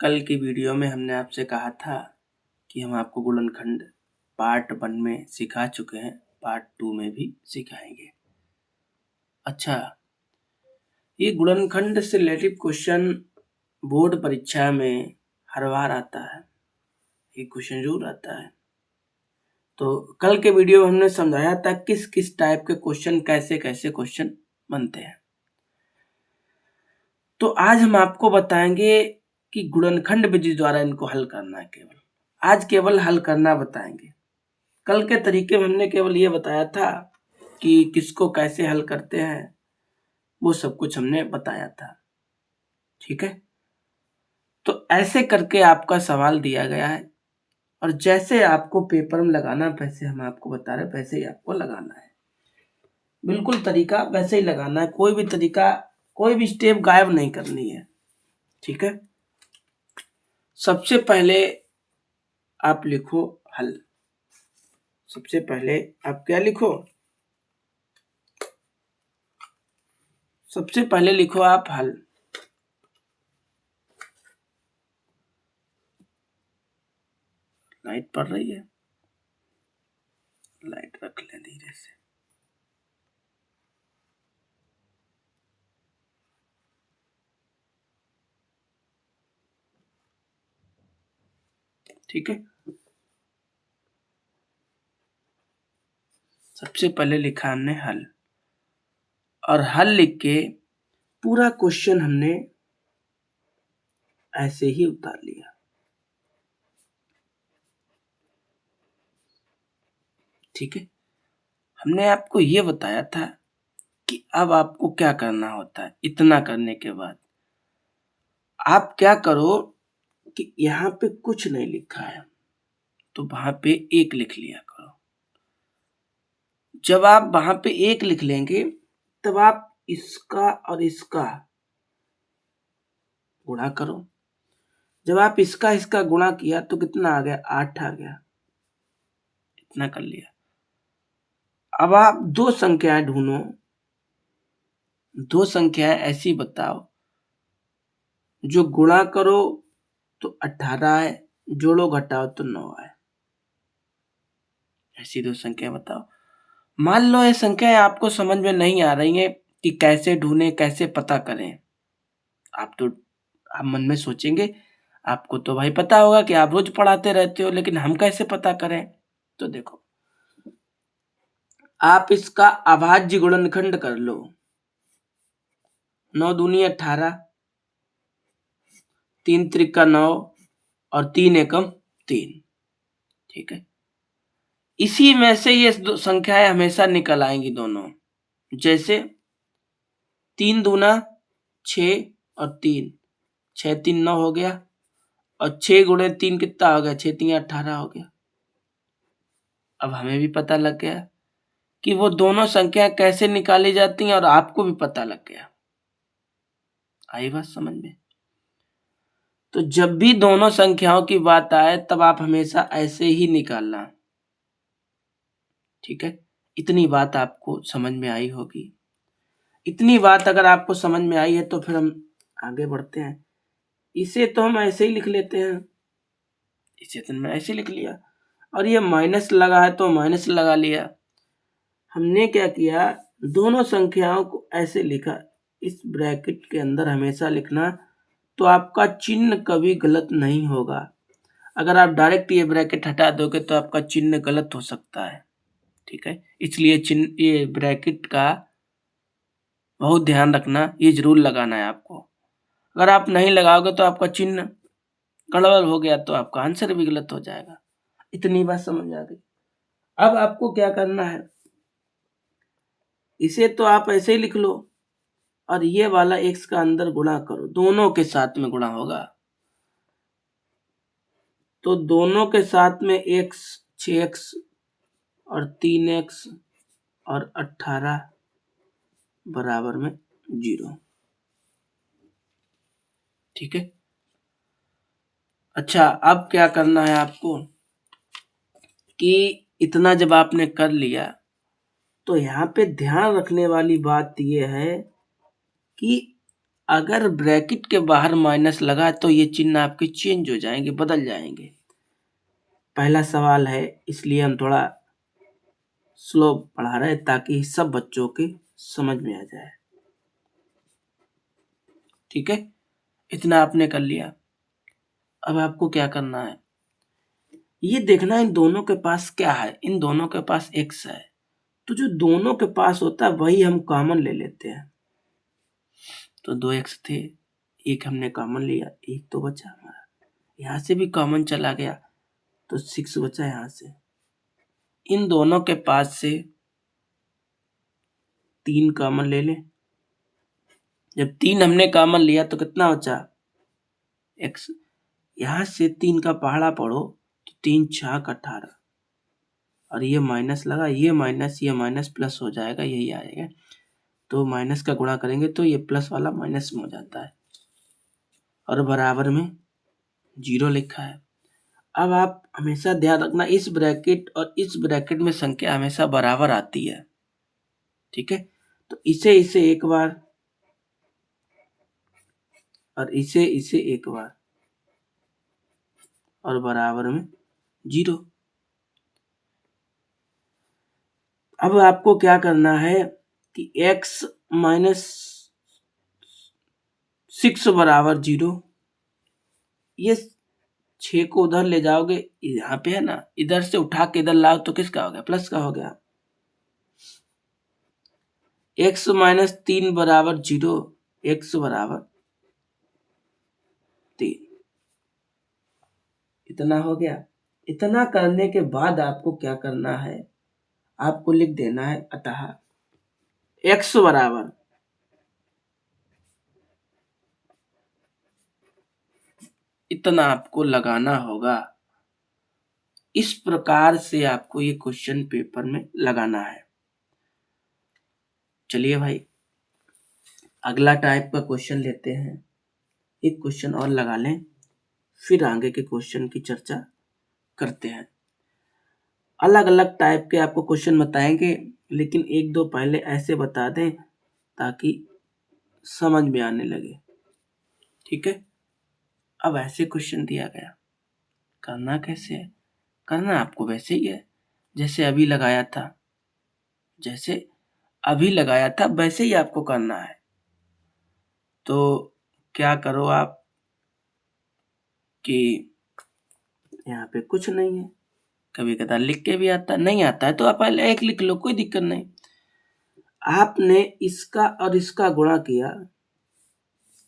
कल की वीडियो में हमने आपसे कहा था कि हम आपको गुणनखंड पार्ट 1 में सिखा चुके हैं, पार्ट 2 में भी सिखाएंगे। अच्छा, ये गुणनखंड से रिलेटेड क्वेश्चन बोर्ड परीक्षा में हर बार आता है, ये क्वेश्चन जरूर आता है। तो कल के वीडियो में हमने समझाया था किस किस टाइप के क्वेश्चन, कैसे कैसे क्वेश्चन बनते हैं। तो आज हम आपको बताएंगे कि गुणनखंड विधि द्वारा इनको हल करना है। आज केवल हल करना बताएंगे। कल के तरीके में हमने केवल ये बताया था कि किसको कैसे हल करते हैं, वो सब कुछ हमने बताया था। ठीक है, तो ऐसे करके आपका सवाल दिया गया है और जैसे आपको पेपर में लगाना वैसे हम आपको बता रहे, वैसे ही आपको लगाना है। बिल्कुल तरीका वैसे ही लगाना है, कोई भी तरीका, कोई भी स्टेप गायब नहीं करनी है। ठीक है, सबसे पहले आप लिखो हल। सबसे पहले आप क्या लिखो? सबसे पहले लिखो आप हल। लाइट पड़ रही है, लाइट रख लें धीरे से। ठीक है, सबसे पहले लिखा हमने हल और हल लिख के पूरा क्वेश्चन हमने ऐसे ही उतार लिया। ठीक है, हमने आपको ये बताया था कि अब आपको क्या करना होता है। इतना करने के बाद आप क्या करो कि यहाँ पे कुछ नहीं लिखा है तो वहां पे 1 लिख लिया करो। जब आप वहां पे 1 लिख लेंगे तब आप इसका और इसका गुणा करो। जब आप इसका इसका गुणा किया तो कितना आ गया? 8 आ गया। इतना कर लिया। अब आप 2 संख्याएं ढूंढो, 2 संख्याएं ऐसी बताओ जो गुणा करो तो 18 है, जोड़ो घटाओ तो 9 है। ऐसी 2 संख्या बताओ। मान लो ये संख्याएं आपको समझ में नहीं आ रही हैं कि कैसे ढूंढें, कैसे पता करें। आप मन में सोचेंगे, आपको तो भाई पता होगा कि आप रोज पढ़ाते रहते हो, लेकिन हम कैसे पता करें? तो देखो, आप इसका अभाज्य गुणनखंड कर लो। 9 दूनी 18, 3 त्रिका 9 और 3 एकम 3। ठीक है, इसी में से ये संख्याएं हमेशा निकल आएंगी दोनों। जैसे 3 दूना 6 और 3, 6 3 9 हो गया और 6 गुणे 3 कितना हो गया? 6 3 18 हो गया। अब हमें भी पता लग गया कि वो दोनों संख्या कैसे निकाली जाती हैं और आपको भी पता लग गया। आई बात समझ में? तो जब भी दोनों संख्याओं की बात आए तब आप हमेशा ऐसे ही निकालना। ठीक है, इतनी बात आपको समझ में आई होगी। इतनी बात अगर आपको समझ में आई है तो फिर हम आगे बढ़ते हैं। इसे तो हम ऐसे ही लिख लेते हैं, इसे तो मैं ऐसे लिख लिया और ये माइनस लगा है तो माइनस लगा लिया। हमने क्या किया, दोनों संख्याओं को ऐसे लिखा। इस ब्रैकेट के अंदर हमेशा लिखना तो आपका चिन्ह कभी गलत नहीं होगा। अगर आप डायरेक्ट ये ब्रैकेट हटा दोगे तो आपका चिन्ह गलत हो सकता है। ठीक है, इसलिए चिन्ह, ये ब्रैकेट का बहुत ध्यान रखना, ये जरूर लगाना है आपको। अगर आप नहीं लगाओगे तो आपका चिन्ह गड़बड़ हो गया तो आपका आंसर भी गलत हो जाएगा। इतनी बात समझ आ गई। अब आपको क्या करना है, इसे तो आप ऐसे ही लिख लो और ये वाला x का अंदर गुणा करो, दोनों के साथ में गुणा होगा। तो दोनों के साथ में x 6x और 3x और 18 बराबर में 0। ठीक है, अच्छा अब क्या करना है आपको कि इतना जब आपने कर लिया तो यहाँ पे ध्यान रखने वाली बात यह है कि अगर ब्रैकेट के बाहर माइनस लगा तो ये चिन्ह आपके चेंज हो जाएंगे, बदल जाएंगे। पहला सवाल है इसलिए हम थोड़ा स्लो पढ़ा रहे हैं ताकि सब बच्चों के समझ में आ जाए। ठीक है, इतना आपने कर लिया। अब आपको क्या करना है, ये देखना इन दोनों के पास क्या है। इन दोनों के पास x है, तो जो दोनों के पास होता है वही हम कॉमन ले लेते हैं। तो 2x थे, एक हमने कॉमन लिया, एक तो बचा हमारा, यहाँ से भी कॉमन चला गया तो 6 बचा यहाँ से। इन दोनों के पास से 3 कॉमन ले लें। जब 3 हमने कॉमन लिया तो कितना बचा, x। यहाँ से 3 का पहाड़ा पढ़ो तो 3 छक 18, और ये माइनस लगा, ये माइनस प्लस हो जाएगा, यही आएगा। तो माइनस का गुणा करेंगे तो ये प्लस वाला माइनस में हो जाता है, और बराबर में 0 लिखा है। अब आप हमेशा ध्यान रखना, इस ब्रैकेट और इस ब्रैकेट में संख्या हमेशा बराबर आती है। ठीक है, तो इसे एक बार और इसे एक बार, और बराबर में 0। अब आपको क्या करना है कि x माइनस 6 बराबर 0। ये 6 को उधर ले जाओगे, यहाँ पे है ना, इधर से उठा के इधर लाओ तो किसका हो गया, प्लस का हो गया। x माइनस 3 बराबर 0, x बराबर 3, इतना हो गया। इतना करने के बाद आपको क्या करना है, आपको लिख देना है अतः x बराबर इतना आपको लगाना होगा। इस प्रकार से आपको ये क्वेश्चन पेपर में लगाना है। चलिए भाई, अगला टाइप का क्वेश्चन लेते हैं। एक क्वेश्चन और लगा लें, फिर आगे के क्वेश्चन की चर्चा करते हैं। अलग अलग टाइप के आपको क्वेश्चन बताएंगे, लेकिन एक दो पहले ऐसे बता दें ताकि समझ में आने लगे। ठीक है, अब ऐसे क्वेश्चन दिया गया, करना कैसे है, करना आपको वैसे ही है जैसे अभी लगाया था, वैसे ही आपको करना है। तो क्या करो आप कि यहाँ पे कुछ नहीं है, कभी कदार लिख के भी आता, नहीं आता है तो आप पहले एक लिख लो, कोई दिक्कत नहीं। आपने इसका और इसका गुणा किया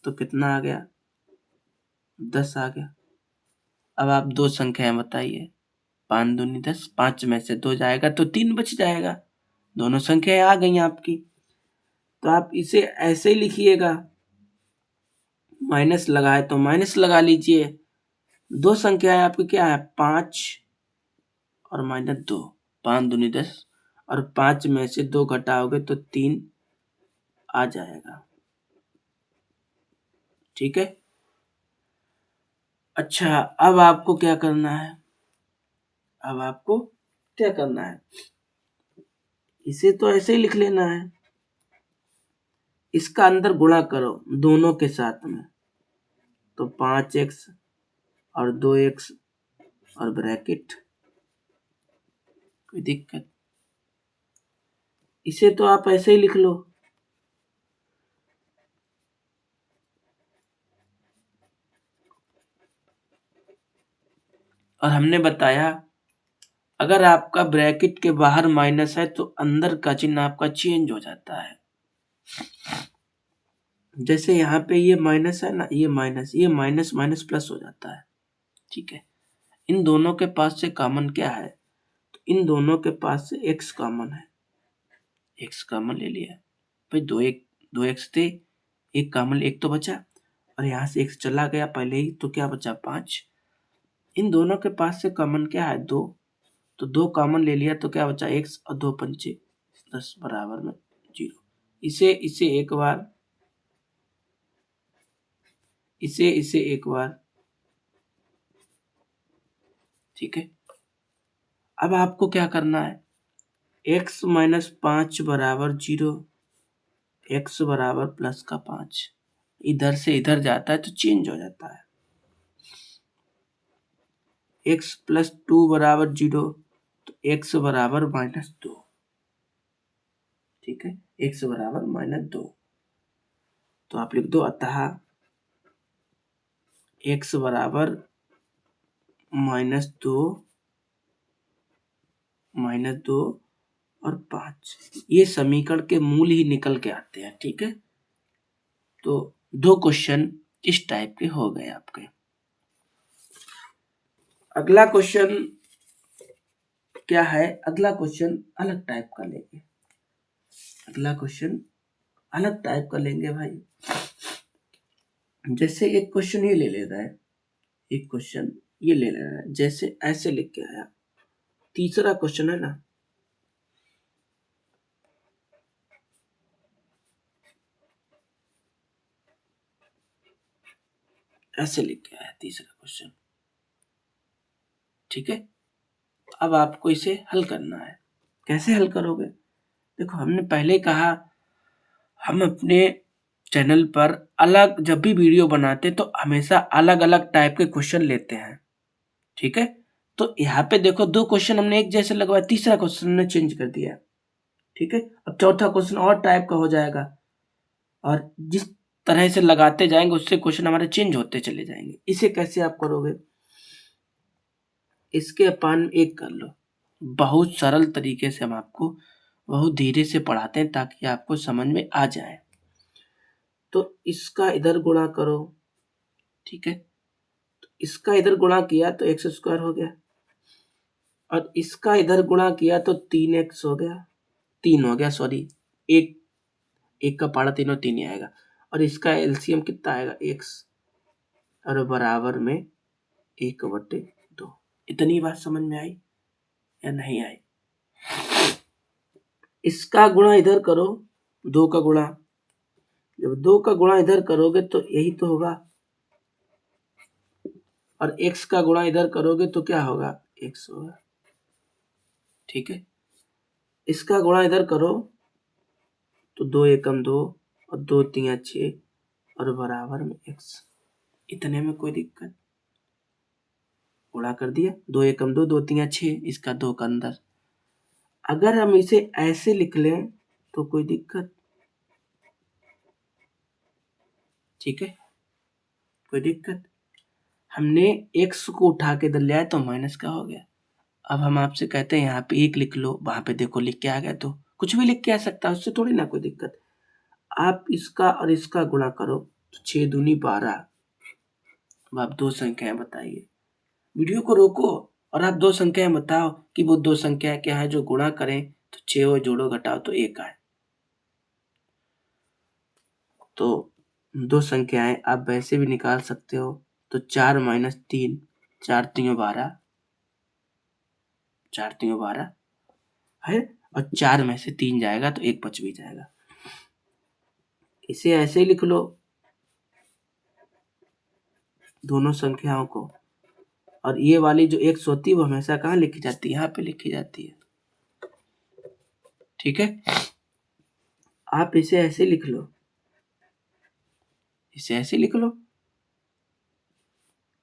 तो कितना आ गया, 10 आ गया। अब आप दो संख्याएं बताइए, 5 दूनी 10, 5 में से 2 जाएगा तो 3 बच जाएगा। दोनों संख्याएं आ गई आपकी, तो आप इसे ऐसे ही लिखिएगा, माइनस लगाए तो माइनस लगा लीजिए। दो संख्याएं आपकी क्या है, 5 और -2, 5 दूनी 10, और 5 में से 2 घटाओगे तो 3 आ जाएगा। ठीक है, अच्छा अब आपको क्या करना है, इसे तो ऐसे ही लिख लेना है, इसका अंदर गुणा करो दोनों के साथ में, तो 5x और 2x और ब्रैकेट, कोई दिक्कत, इसे तो आप ऐसे ही लिख लो। और हमने बताया अगर आपका ब्रैकेट के बाहर माइनस है तो अंदर का चिन्ह आपका चेंज हो जाता है। जैसे यहाँ पे ये माइनस है ना, ये माइनस माइनस प्लस हो जाता है। ठीक है, इन दोनों के पास से कॉमन क्या है, तो इन दोनों के पास से x कॉमन है, x कॉमन ले लिया भाई। 2x थे, एक कॉमन, एक तो बचा, और यहाँ से x चला गया पहले ही, तो क्या बचा 5। इन दोनों के पास से कॉमन क्या है, 2, तो 2 कॉमन ले लिया तो क्या बचा x, और 2 पंचे 10 बराबर में 0। इसे एक बार, इसे एक बार। ठीक है, अब आपको क्या करना है, x माइनस 5 बराबर 0, x बराबर प्लस का 5, इधर से इधर जाता है तो चेंज हो जाता है। x प्लस 2 बराबर 0, तो x बराबर -2। ठीक है, x बराबर -2। तो आप लिख दो अतः x बराबर -2 और 5, ये समीकरण के मूल ही निकल के आते हैं। ठीक है, तो 2 क्वेश्चन इस टाइप के हो गए आपके। अगला क्वेश्चन क्या है? अगला क्वेश्चन अलग टाइप का लेंगे। अगला क्वेश्चन अलग टाइप का लेंगे भाई। जैसे एक क्वेश्चन ये ले लेना है, एक क्वेश्चन ये ले लेना है, जैसे ऐसे लिख के आया। तीसरा क्वेश्चन है ना, ऐसे लिख के आया तीसरा क्वेश्चन। ठीक है, अब आपको इसे हल करना है। कैसे हल करोगे? देखो, हमने पहले कहा हम अपने चैनल पर अलग जब भी वीडियो बनाते तो हमेशा अलग अलग टाइप के क्वेश्चन लेते हैं। ठीक है, तो यहाँ पे देखो 2 क्वेश्चन हमने एक जैसे लगवाया, तीसरा क्वेश्चन हमने चेंज कर दिया। ठीक है, अब चौथा क्वेश्चन और टाइप का हो जाएगा, और जिस तरह से लगाते जाएंगे उससे क्वेश्चन हमारे चेंज होते चले जाएंगे। इसे कैसे आप करोगे? इसके अपान 1 कर लो। बहुत सरल तरीके से हम आपको बहुत धीरे से पढ़ाते हैं ताकि आपको समझ में आ जाए। तो इसका इधर गुणा करो। ठीक है, तो इसका इधर गुणा किया तो x² हो गया, और इसका इधर गुणा किया तो 3x हो गया, 3 हो गया, सॉरी, एक का पहाड़ा 3 और 3 ही आएगा। और इसका एलसीएम कितना आएगा? x, और बराबर में 1/2। इतनी बात समझ में आई या नहीं आई? इसका गुणा इधर करो, 2 का गुणा, जब 2 का गुणा इधर करोगे तो यही तो होगा, और x का गुणा इधर करोगे तो क्या होगा? x होगा। ठीक है, इसका गुणा इधर करो तो 2 एकम 2 और 2 तिया 6 और बराबर में x। इतने में कोई दिक्कत? गुणा कर दिया, 2 एकम 2, 2 तिया 6, इसका 2 का अंदर। अगर हम इसे ऐसे लिख लें तो कोई दिक्कत? ठीक है, कोई दिक्कत? हमने x को उठा के इधर ले आए तो माइनस का हो गया। अब हम आपसे कहते हैं यहाँ पे 1 लिख लो, वहां पे देखो लिख के आ गया, तो कुछ भी लिख के आ सकता है, उससे थोड़ी ना कोई दिक्कत। आप इसका और इसका गुणा करो तो 6 दूनी 12। अब आप 2 संख्याएं बताइए, वीडियो को रोको और आप 2 संख्याएं बताओ कि वो 2 संख्याएं क्या है जो गुणा करें तो 6 और जोड़ो घटाओ तो 1 आए। तो 2 संख्याएं आप वैसे भी निकाल सकते हो, तो 4 - 3, 4 3 12, 4 3 12 है, और 4 में से 3 जाएगा तो 1 बच भी जाएगा। इसे ऐसे ही लिख लो दोनों संख्याओं को, और ये वाली जो x होती है वो हमेशा कहाँ लिखी जाती है? यहाँ पे लिखी जाती है। ठीक है, आप इसे ऐसे लिख लो, इसे ऐसे लिख लो,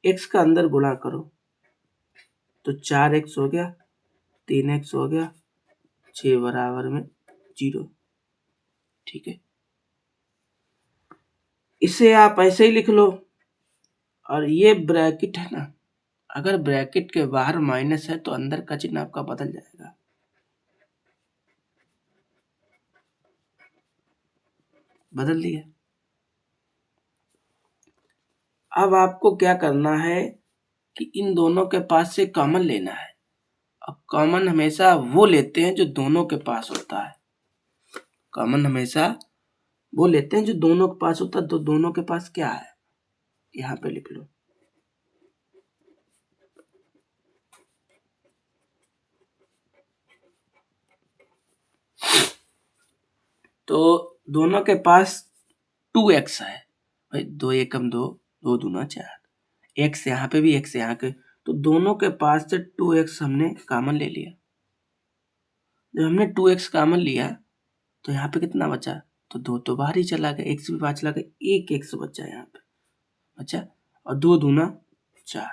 x का अंदर गुणा करो तो 4x हो गया, 3x हो गया, 6 बराबर में 0। ठीक है, इसे आप ऐसे ही लिख लो, और ये ब्रैकेट है ना, अगर ब्रैकेट के बाहर माइनस है तो अंदर का चिन्ह आपका बदल जाएगा। बदल दिया। अब आपको क्या करना है कि इन दोनों के पास से कॉमन लेना है। अब कॉमन हमेशा वो लेते हैं जो दोनों के पास होता है। कॉमन हमेशा वो लेते हैं जो दोनों के पास होता है। तो दोनों के पास क्या है? यहाँ पे लिख लो। तो दोनों के पास 2x है भाई, 2 एकम 2, 2 दूना 4, x यहाँ पे भी, x यहाँ के, तो दोनों के पास से 2x हमने कॉमन ले लिया। जब हमने 2x कॉमन लिया तो यहाँ पे कितना बचा? तो 2 तो बाहर ही चला गया, x भी बाहर चला गया, एक x बचा यहाँ पे, अच्छा, और 2 दूना 4।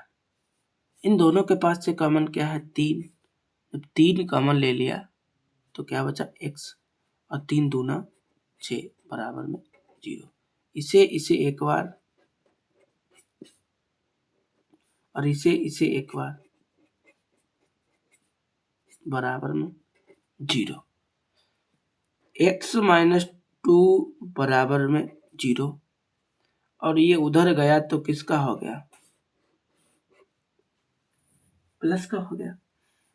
इन दोनों के पास से कॉमन क्या है 3, जब 3 कॉमन ले लिया तो क्या बचा x, और 3 दूना 6 बराबर में 0। इसे एक बार और इसे एक बार बराबर में 0। x माइनस 2 बराबर में 0, और ये उधर गया तो किसका हो गया, प्लस का हो गया।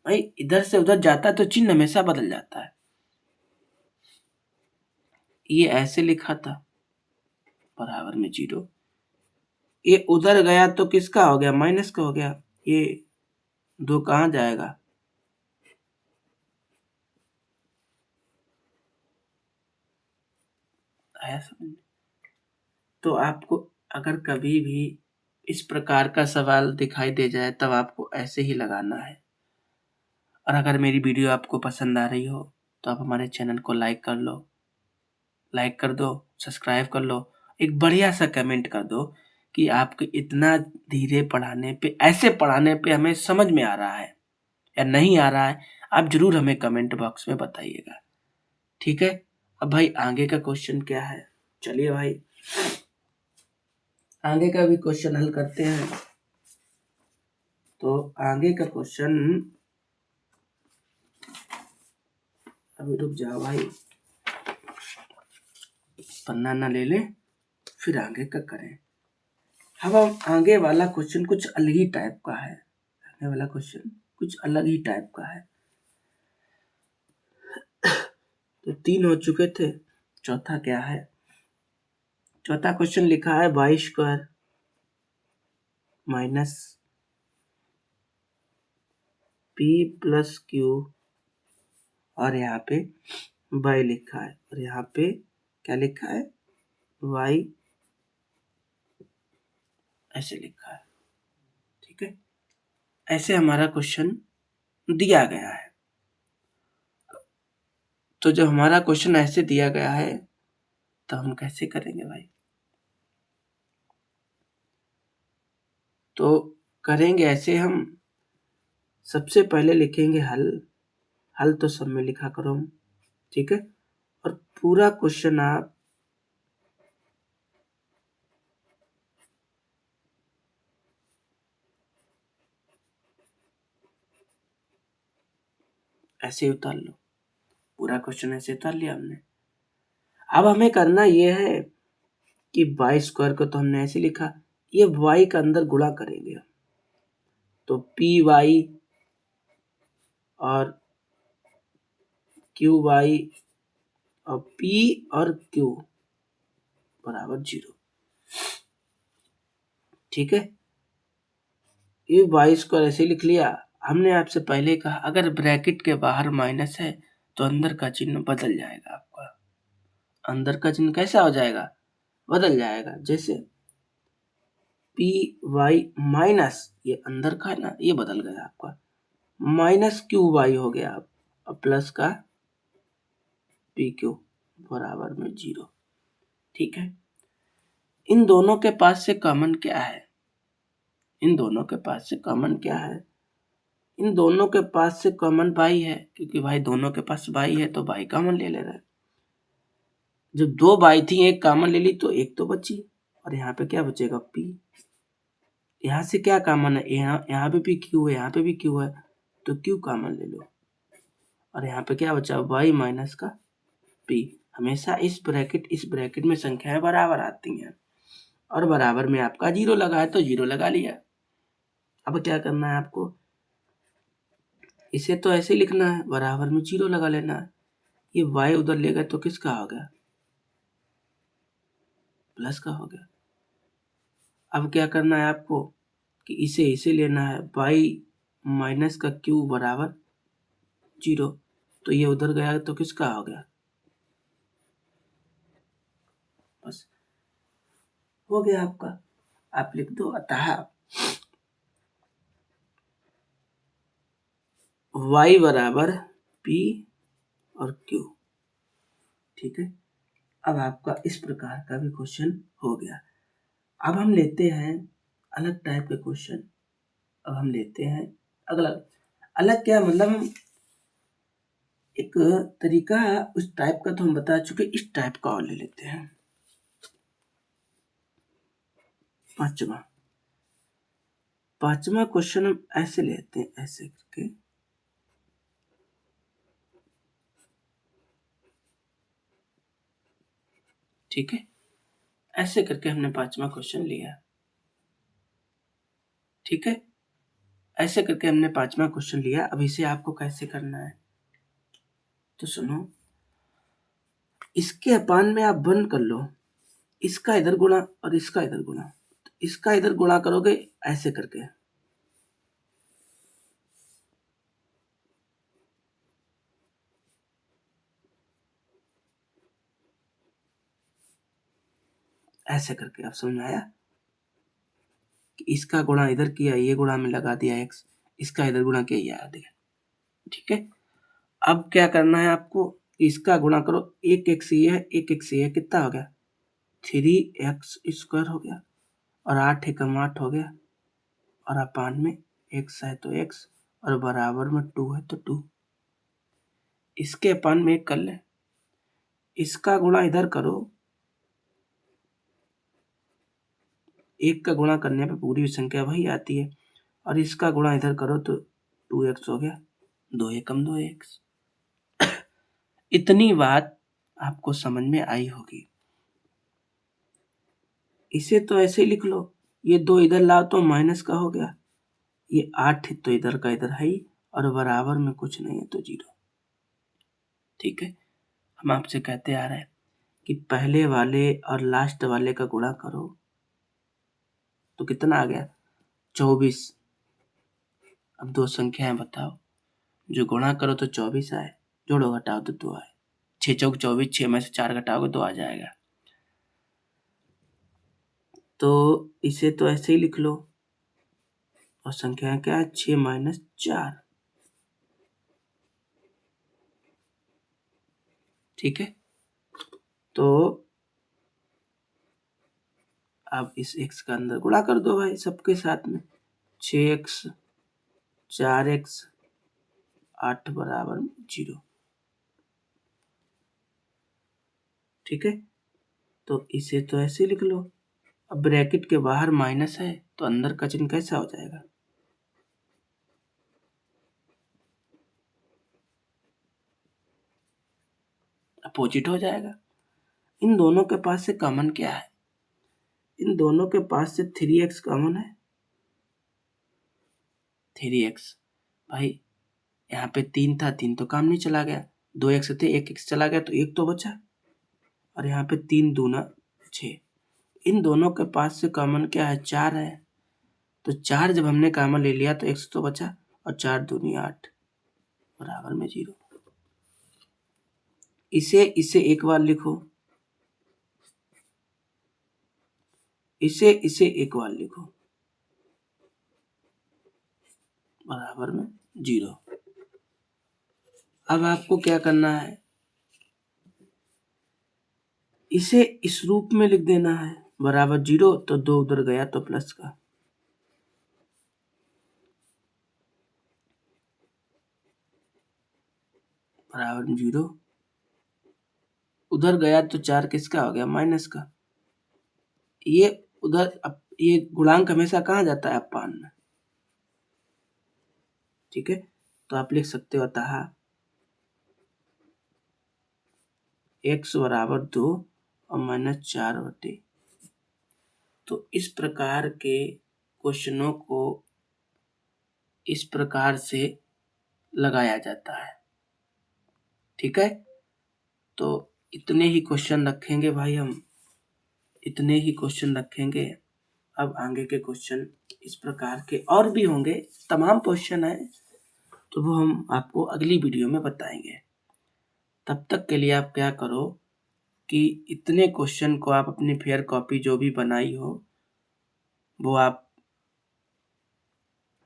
भाई इधर से उधर जाता है तो चिन्ह हमेशा बदल जाता है। ये ऐसे लिखा था बराबर में 0, ये उधर गया तो किसका हो गया, माइनस का हो गया। ये 2 कहाँ जाएगा, आया समझ। तो आपको अगर कभी भी इस प्रकार का सवाल दिखाई दे जाए तब आपको ऐसे ही लगाना है। और अगर मेरी वीडियो आपको पसंद आ रही हो तो आप हमारे चैनल को लाइक कर दो, सब्सक्राइब कर लो, एक बढ़िया सा कमेंट कर दो कि आपके इतना धीरे पढ़ाने पे, ऐसे पढ़ाने पे हमें समझ में आ रहा है या नहीं आ रहा है, आप जरूर हमें कमेंट बॉक्स में बताइएगा, ठीक है। अब भाई आगे का क्वेश्चन क्या है, चलिए भाई आगे का भी क्वेश्चन हल करते हैं। तो आगे का क्वेश्चन, अभी रुक जाओ भाई, पन्ना ना ले ले, फिर आगे का करें। अब हम आगे वाला क्वेश्चन कुछ अलग ही टाइप का है, आगे वाला क्वेश्चन कुछ अलग ही टाइप का है। तो 3 हो चुके थे, चौथा क्या है, चौथा क्वेश्चन लिखा है y square minus p plus q, और यहाँ पे वाई लिखा है, और यहाँ पे क्या लिखा है, वाई ऐसे लिखा है, ठीक है। ऐसे हमारा क्वेश्चन दिया गया है। तो जब हमारा क्वेश्चन ऐसे दिया गया है तो हम कैसे करेंगे भाई, तो करेंगे ऐसे, हम सबसे पहले लिखेंगे हल तो सब में लिखा करो, ठीक है। और पूरा क्वेश्चन आप ऐसे उतार लो, पूरा क्वेश्चन ऐसे उतार लिया हमने। अब हमें करना ये है कि वाई स्क्वायर को तो हमने ऐसे लिखा, ये वाई का अंदर गुणा करेंगे, तो पी वाई और क्यू वाई और पी और क्यू बराबर 0, ठीक है। ये वाई स्क्वायर ऐसे लिख लिया। हमने आपसे पहले कहा अगर ब्रैकेट के बाहर माइनस है तो अंदर का चिन्ह बदल जाएगा, आपका अंदर का चिन्ह कैसा हो जाएगा, बदल जाएगा। जैसे पी वाई माइनस, ये अंदर का है ना, ये बदल गया आपका, माइनस क्यू वाई हो गया, अब प्लस का पी क्यू बराबर में 0, ठीक है। इन दोनों के पास से कॉमन क्या है, इन दोनों के पास से कॉमन क्या है, इन दोनों के पास से कॉमन बाई है, क्योंकि भाई दोनों के पास बाई है तो बाई कॉमन ले रहा है। जब 2 बाई थी, एक कॉमन ले ली तो एक तो बची, और यहाँ पे क्या बचेगा पी। यहाँ से क्या कॉमन है, यहाँ पे भी क्यू है, यहाँ पे भी क्यू है, तो क्यू कॉमन ले लो, और यहाँ पे क्या बचा वाई माइनस का पी। हमेशा इस ब्रैकेट में संख्याएं बराबर आती हैं, और बराबर में आपका 0 लगा है तो 0 लगा लिया। अब क्या करना है आपको, इसे तो ऐसे लिखना है, बराबर में 0 लगा लेना है। ये y उधर ले गए तो किसका हो गया, प्लस का हो गया। अब क्या करना है आपको कि इसे लेना है, y माइनस का q बराबर 0, तो ये उधर गया तो किसका हो गया, बस हो गया आपका। आप लिख दो अतः y बराबर p और q, ठीक है। अब आपका इस प्रकार का भी क्वेश्चन हो गया। अब हम लेते हैं अलग टाइप के क्वेश्चन। अब हम लेते हैं अगला। अलग क्या मतलब, हम एक तरीका उस टाइप का तो हम बता चुके, इस टाइप का और ले लेते हैं। पांचवा क्वेश्चन हम ऐसे लेते हैं, ऐसे करके। ठीक है, ऐसे करके हमने पांचवा क्वेश्चन लिया। ठीक है, ऐसे करके हमने पांचवा क्वेश्चन लिया। अब इसे आपको कैसे करना है तो सुनो। इसके अपान में आप बंद कर लो, इसका इधर गुणा और इसका इधर गुणा। तो इसका इधर गुणा करोगे ऐसे करके, ऐसे करके। आप समझ में आया कि इसका गुणा इधर किया, ये गुणा में लगा दिया x, इसका इधर गुणा किया, ये आ दिया। ठीक है, अब क्या करना है आपको, इसका गुणा करो, एक x ये है, एक x ये है, कितना हो गया 3x² हो गया, और 8 एकम 8 हो गया, और अपान में x है तो x, और बराबर में 2 है तो 2। इसके अपान में एक कर ले, इसका गुणा इधर करो, एक का गुणा करने पे पूरी संख्या वही आती है, और इसका गुणा इधर करो तो 2x हो गया, 2 एकम 2x। इतनी बात आपको समझ में आई होगी। इसे तो ऐसे ही लिख लो, ये 2 इधर लाओ तो माइनस का हो गया, ये 8 तो इधर का इधर है ही, और बराबर में कुछ नहीं है तो 0। ठीक है, हम आपसे कहते आ रहे हैं कि पहले वाले और लास्ट वाले का गुणा करो तो कितना आ गया 24। अब दो संख्याएं बताओ, जो गुणा करो तो 24 आए, जोड़ो घटाओ तो 2 आए। 6 चौक 24, 6 में से 4 घटाओगे 2 आ जाएगा। तो इसे तो ऐसे ही लिख लो, और संख्या क्या है 6 माइनस 4। ठीक है, तो अब इस x का अंदर गुणा कर दो भाई सबके साथ में, 6x 4x 8 बराबर 0। ठीक है, तो इसे तो ऐसे लिख लो। अब ब्रैकेट के बाहर माइनस है तो अंदर का चिन्ह कैसा हो जाएगा, अपोजिट हो जाएगा। इन दोनों के पास से कॉमन क्या है, इन दोनों के पास से 3x कॉमन है। 3x भाई, यहाँ पे 3 था, 3 तो काम नहीं चला गया, 2x थे, 1x चला गया तो 1 तो बचा, और यहाँ पे 3 दूना 6। इन दोनों के पास से कॉमन क्या है 4 है, तो 4 जब हमने कॉमन ले लिया तो x तो बचा, और 4 दूनी 8 बराबर में 0। इसे एक बार लिखो, इसे एक बार लिखो, बराबर में 0। अब आपको क्या करना है, इसे इस रूप में लिख देना है, बराबर 0 तो 2 उधर गया तो प्लस का, बराबर 0 उधर गया तो 4 किसका हो गया माइनस का। ये उधर, अब ये गुणांक हमेशा कहाँ जाता है अपान में। ठीक है, तो आप लिख सकते हो अतः x बराबर 2 और -4/। तो इस प्रकार के क्वेश्चनों को इस प्रकार से लगाया जाता है। ठीक है, तो इतने ही क्वेश्चन रखेंगे भाई, हम इतने ही क्वेश्चन रखेंगे। अब आगे के क्वेश्चन इस प्रकार के और भी होंगे, तमाम क्वेश्चन है, तो वो हम आपको अगली वीडियो में बताएंगे। तब तक के लिए आप क्या करो कि इतने क्वेश्चन को आप अपनी फेयर कॉपी जो भी बनाई हो, वो आप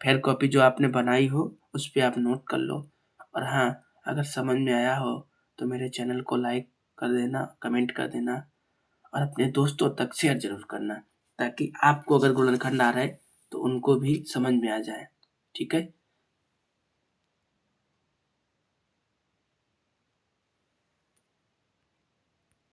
फेयर कॉपी जो आपने बनाई हो उस पर आप नोट कर लो। और हाँ, अगर समझ में आया हो तो मेरे चैनल को लाइक कर देना, कमेंट कर देना और अपने दोस्तों तक शेयर ज़रूर करना, ताकि आपको अगर गुणनखंड आ रहा है तो उनको भी समझ में आ जाए। ठीक है?